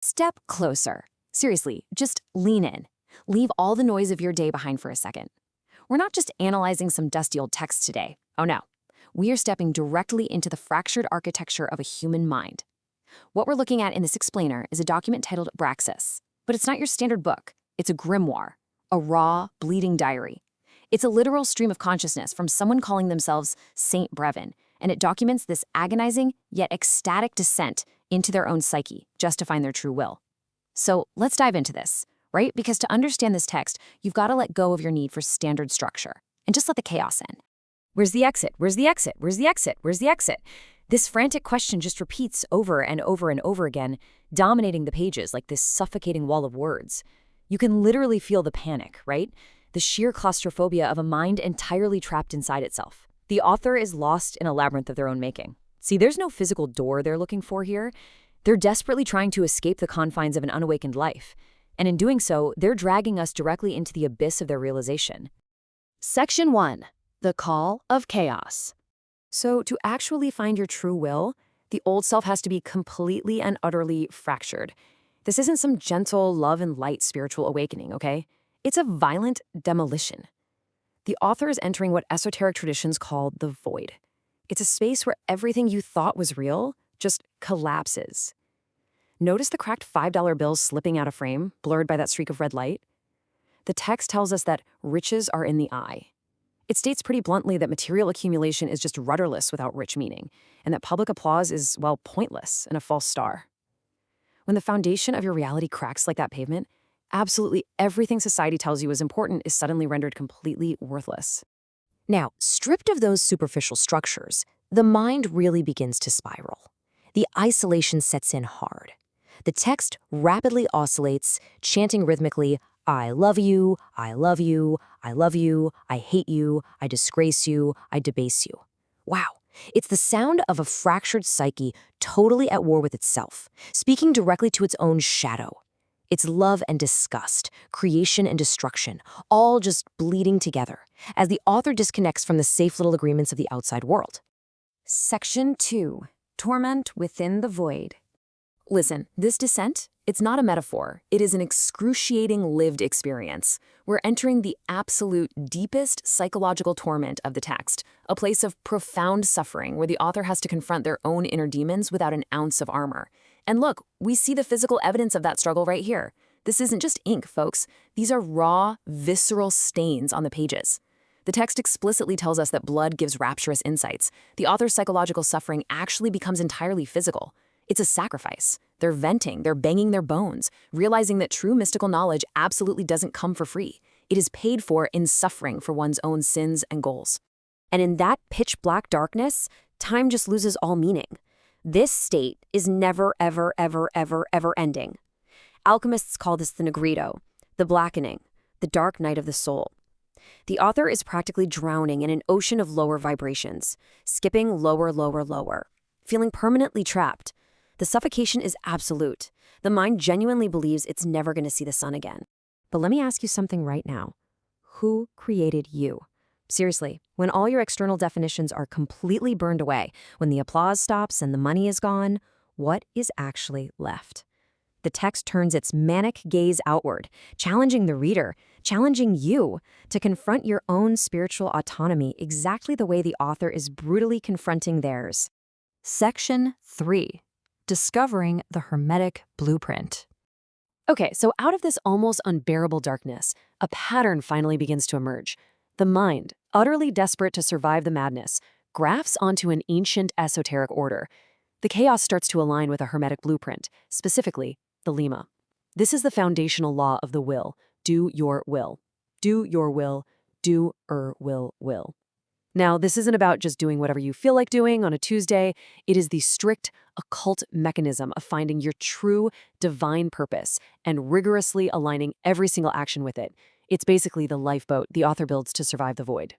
Step closer. Seriously, just lean in. Leave all the noise of your day behind for a second. We're not just analyzing some dusty old text today. Oh no. We are stepping directly into the fractured architecture of a human mind. What we're looking at in this explainer is a document titled vrαξα. But it's not your standard book. It's a grimoire, a raw, bleeding diary. It's a literal stream of consciousness from someone calling themselves Saint Brevin, and it documents this agonizing yet ecstatic descent into their own psyche, just to find their true will. So let's dive into this, right? Because to understand this text, you've got to let go of your need for standard structure and just let the chaos in. Where's the exit? Where's the exit? Where's the exit? Where's the exit? This frantic question just repeats over and over and over again, dominating the pages like this suffocating wall of words. You can literally feel the panic, right? The sheer claustrophobia of a mind entirely trapped inside itself. The author is lost in a labyrinth of their own making. See, there's no physical door they're looking for here. They're desperately trying to escape the confines of an unawakened life. And in doing so, they're dragging us directly into the abyss of their realization. Section 1. The Call of Chaos. So to actually find your true will, the old self has to be completely and utterly fractured. This isn't some gentle love and light spiritual awakening, okay? It's a violent demolition. The author is entering what esoteric traditions call the void. It's a space where everything you thought was real just collapses. Notice the cracked $5 bills slipping out of frame, blurred by that streak of red light? The text tells us that riches are in the eye. It states pretty bluntly that material accumulation is just rudderless without rich meaning, and that public applause is, well, pointless and a false star. When the foundation of your reality cracks like that pavement, absolutely everything society tells you is important is suddenly rendered completely worthless. Now, stripped of those superficial structures, the mind really begins to spiral. The isolation sets in hard. The text rapidly oscillates, chanting rhythmically, I love you, I love you, I love you, I hate you, I disgrace you, I debase you. Wow. It's the sound of a fractured psyche totally at war with itself, speaking directly to its own shadow. It's love and disgust, creation and destruction, all just bleeding together, as the author disconnects from the safe little agreements of the outside world. Section 2. Torment within the void. Listen, this descent, it's not a metaphor. It is an excruciating lived experience. We're entering the absolute deepest psychological torment of the text, a place of profound suffering where the author has to confront their own inner demons without an ounce of armor. And look, we see the physical evidence of that struggle right here. This isn't just ink, folks. These are raw, visceral stains on the pages. The text explicitly tells us that blood gives rapturous insights. The author's psychological suffering actually becomes entirely physical. It's a sacrifice. They're venting, they're banging their bones, realizing that true mystical knowledge absolutely doesn't come for free. It is paid for in suffering for one's own sins and goals. And in that pitch-black darkness, time just loses all meaning. This state is never, ever, ever, ever, ever ending. Alchemists call this the 𝔟𝔯𝔢𝔫, the blackening, the dark night of the soul. The author is practically drowning in an ocean of lower vibrations, skipping lower, lower, lower, feeling permanently trapped. The suffocation is absolute. The mind genuinely believes it's never going to see the sun again. But let me ask you something right now. Who created you? Seriously, when all your external definitions are completely burned away, when the applause stops and the money is gone, what is actually left? The text turns its manic gaze outward, challenging the reader, challenging you to confront your own spiritual autonomy exactly the way the author is brutally confronting theirs. Section 3. Discovering the Hermetic Blueprint. Okay, so out of this almost unbearable darkness, a pattern finally begins to emerge. The mind, utterly desperate to survive the madness, grafts onto an ancient esoteric order. The chaos starts to align with a Hermetic blueprint, specifically the 𝔤𝔢𝔢𝔫. This is the foundational law of the will. Do your will. Do your will. Do will. Now, this isn't about just doing whatever you feel like doing on a Tuesday. It is the strict, occult mechanism of finding your true, divine purpose and rigorously aligning every single action with it. It's basically the lifeboat the author builds to survive the void.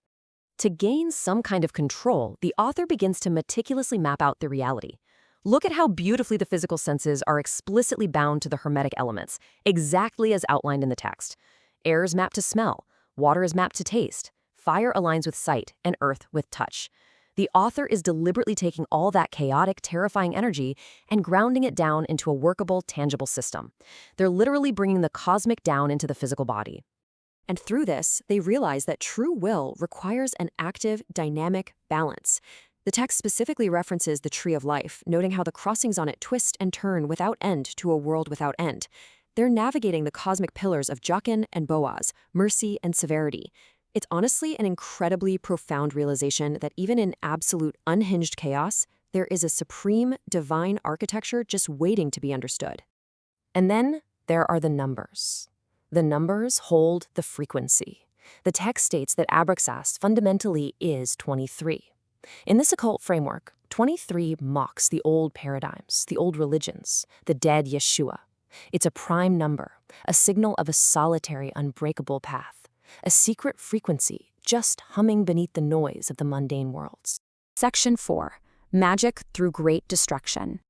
To gain some kind of control, the author begins to meticulously map out the reality. Look at how beautifully the physical senses are explicitly bound to the Hermetic elements, exactly as outlined in the text. Air is mapped to smell, water is mapped to taste, fire aligns with sight, and earth with touch. The author is deliberately taking all that chaotic, terrifying energy and grounding it down into a workable, tangible system. They're literally bringing the cosmic down into the physical body. And through this, they realize that true will requires an active, dynamic balance. The text specifically references the tree of life, noting how the crossings on it twist and turn without end to a world without end. They're navigating the cosmic pillars of 𝔟𝔯𝔢𝔫 and 𝔰𝔀, mercy and severity. It's honestly an incredibly profound realization that even in absolute unhinged chaos, there is a supreme divine architecture just waiting to be understood. And then there are the numbers. The numbers hold the frequency. The text states that abraxas fundamentally is 23. In this occult framework, 23 mocks the old paradigms, the old religions, the dead Yeshua. It's a prime number, a signal of a solitary, unbreakable path. A secret frequency just humming beneath the noise of the mundane worlds. Section 4. Magic through Great Destruction.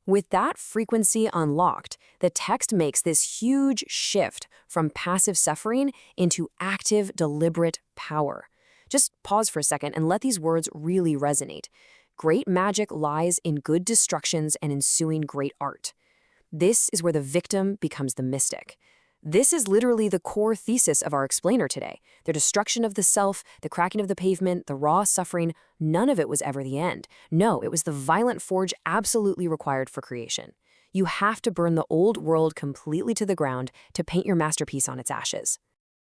With that frequency unlocked, the text makes this huge shift from passive suffering into active, deliberate power. Just pause for a second and let these words really resonate. Great magic lies in good destructions and ensuing great art. This is where the victim becomes the mystic. This is literally the core thesis of our explainer today. The destruction of the self, the cracking of the pavement, the raw suffering, none of it was ever the end. No, it was the violent forge absolutely required for creation. You have to burn the old world completely to the ground to paint your masterpiece on its ashes.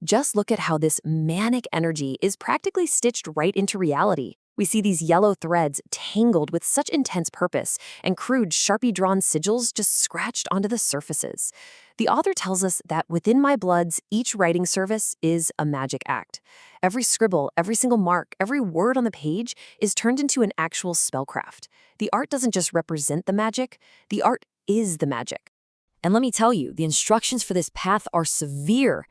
Just look at how this manic energy is practically stitched right into reality. We see these yellow threads tangled with such intense purpose and crude, Sharpie-drawn sigils just scratched onto the surfaces. The author tells us that within my bloods, each writing service is a magic act. Every scribble, every single mark, every word on the page is turned into an actual spellcraft. The art doesn't just represent the magic, the art is the magic. And let me tell you, the instructions for this path are severe.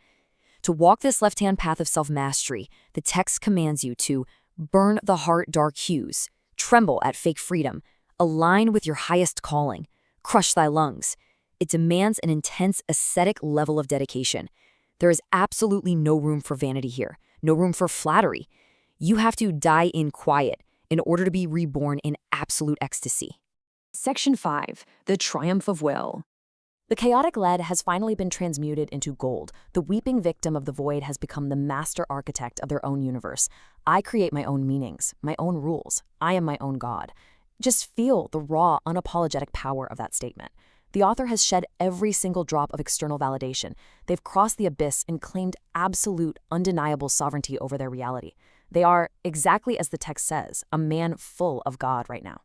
To walk this left-hand path of self-mastery, the text commands you to burn the heart dark hues, tremble at fake freedom, align with your highest calling, crush thy lungs. It demands an intense ascetic level of dedication. There is absolutely no room for vanity here, no room for flattery. You have to die in quiet in order to be reborn in absolute ecstasy. Section 5. The Triumph of Will. The chaotic lead has finally been transmuted into gold. The weeping victim of the void has become the master architect of their own universe. I create my own meanings, my own rules. I am my own God. Just feel the raw, unapologetic power of that statement. The author has shed every single drop of external validation. They've crossed the abyss and claimed absolute, undeniable sovereignty over their reality. They are, exactly as the text says, a man full of God right now.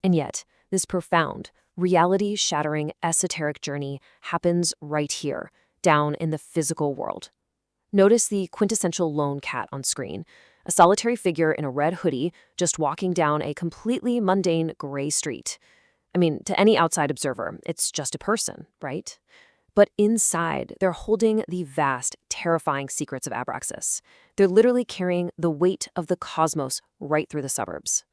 And yet, this profound, reality-shattering, esoteric journey happens right here, down in the physical world. Notice the quintessential lone cat on screen, a solitary figure in a red hoodie just walking down a completely mundane gray street. I mean, to any outside observer, it's just a person, right? But inside, they're holding the vast, terrifying secrets of Abraxas. They're literally carrying the weight of the cosmos right through the suburbs.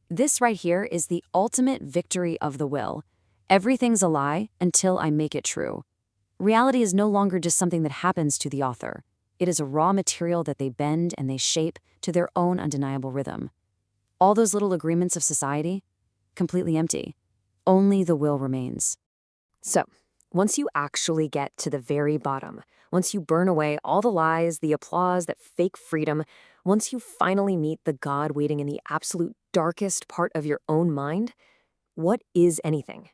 This right here is the ultimate victory of the will. Everything's a lie until I make it true. Reality is no longer just something that happens to the author. It is a raw material that they bend and they shape to their own undeniable rhythm. All those little agreements of society, completely empty. Only the will remains. So, once you actually get to the very bottom, once you burn away all the lies, the applause, that fake freedom, once you finally meet the God waiting in the absolute darkest part of your own mind, what is anything?